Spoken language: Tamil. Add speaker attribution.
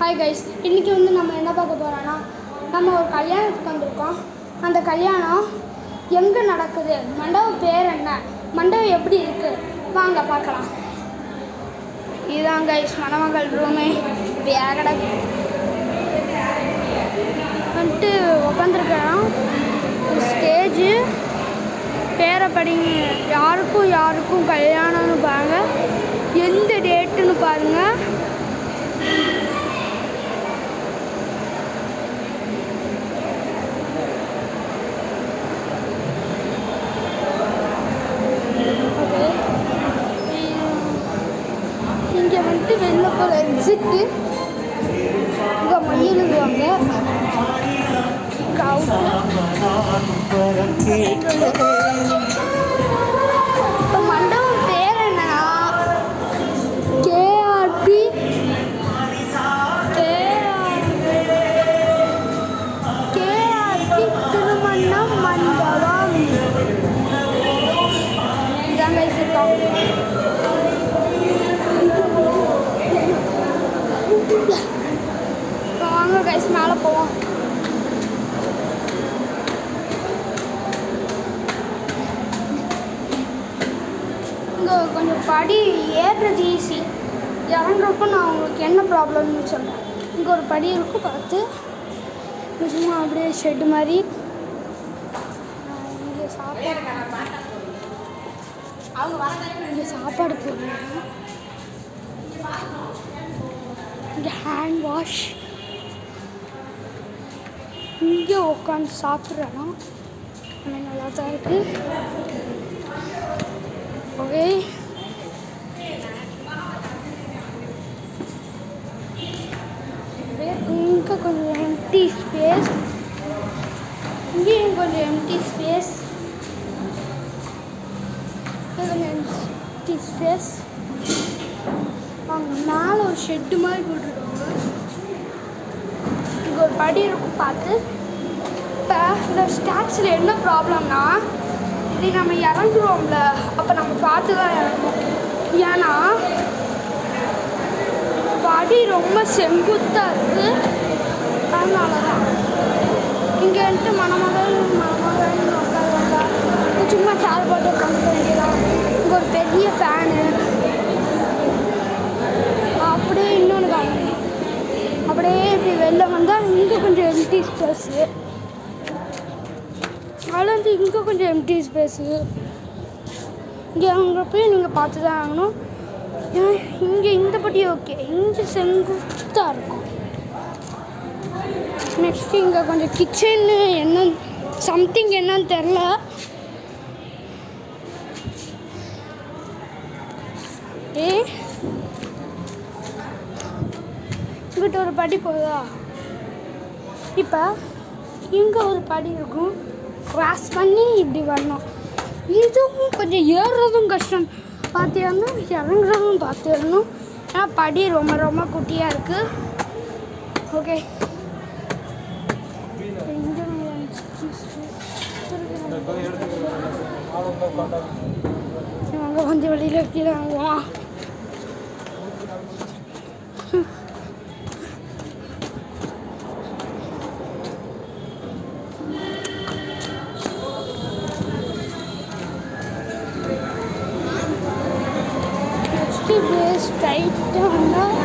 Speaker 1: ஹாய் கைஸ், இன்றைக்கி நம்ம என்ன பார்க்க போகிறோன்னா நம்ம ஒரு கல்யாணத்துக்கு வந்திருக்கோம். அந்த கல்யாணம் எங்கே நடக்குது, மண்டபம் பேர் என்ன, மண்டபம் எப்படி இருக்குது, வாங்க பார்க்கலாம். இதுதான் கைஸ் மணமகள் ரூமே. வேகடை வந்துட்டு உட்காந்துருக்கோம். ஸ்டேஜு பேரை படிங்க. யாருக்கும் கல்யாணம்னு பாருங்கள், எந்த டேட்டுன்னு பாருங்கள். இங்கே வந்துட்டு வெளில போகிற எக்ஸிட்டு இங்கே மயிலுவாங்க. இப்போ மண்டபம் பேர் என்னன்னா கேஆர்பி திருமண மண்டபம். இதாங்க வச்சுருக்கோம். இப்போ வாங்க கைஸ் மேலே போவோம். இங்கே கொஞ்சம் படி ஏறுறது ஈஸி, இறங்குறப்போ நான் உங்களுக்கு என்ன ப்ராப்ளம்னு சொல்கிறேன். இங்கே ஒரு படி இருக்கும், பார்த்து சும்மா அப்படியே ஷெட்டு மாதிரி. இங்கே சாப்பாடு போடுறாங்க. இங்கே ஹேண்ட் வாஷ். இங்கே உட்காந்து சாப்பிட்றேன்னா நல்லா தான் இருக்குது. ஓகே, இங்கே கொஞ்சம் எம்டி ஸ்பேஸ், இங்கேயும் கொஞ்சம் எம்டி ஸ்பேஸ், கொஞ்சம் எம்டி ஸ்பேஸ். அவங்க மேலே ஒரு ஷெட்டு மாதிரி போட்டுருக்காங்க. இங்கே ஒரு படி இருக்கும், பார்த்து. இப்போ இந்த ஸ்டாக்ஸில் என்ன ப்ராப்ளம்னா, இது நம்ம இறங்குறோம்ல, அப்போ நம்ம பார்த்து தான் இறங்கணும். ஏன்னா படி ரொம்ப செங்குத்தாக இருக்குது. அதனால தான் இங்கே வந்துட்டு மணமகள் உட்காருவாங்க. சும்மா சேர் போட்டு உட்காந்துக்க வேண்டியதான். இங்கே ஒரு பெரிய ஃபேனு, அப்படியே இன்னொன்று காணும். அப்படியே இப்படி வெளில வந்தால் இங்கே கொஞ்சம் எம்டி ஸ்பேஸு, அதில் வந்து இங்கே கொஞ்சம் எம்டி ஸ்பேஸு. இங்கே அங்கே போய் நீங்கள் பார்த்து தான் ஆகணும். இங்கே இந்த படி ஓகே, இங்கே செங்குத்தாக இருக்கும். நெக்ஸ்ட்டு இங்கே கொஞ்சம் கிச்சன்னு என்ன சம்திங் என்னன்னு தெரில. இங்கிட்ட ஒரு படி போகுதா, இப்போ இங்கே ஒரு படி இருக்கும், கிராஸ் பண்ணி இப்படி வரணும். இதுவும் கொஞ்சம் ஏறுறதும் கஷ்டம் பார்த்து ஏறணும், இறங்குறதும் பார்த்து ஏறணும். ஏன்னா படி ரொம்ப ரொம்ப குட்டியாக இருக்குது. ஓகே, இவங்க வந்து வெளியில் வைக்கிறாங்களா. ஸ்ட்ரைட்டாக வந்தால்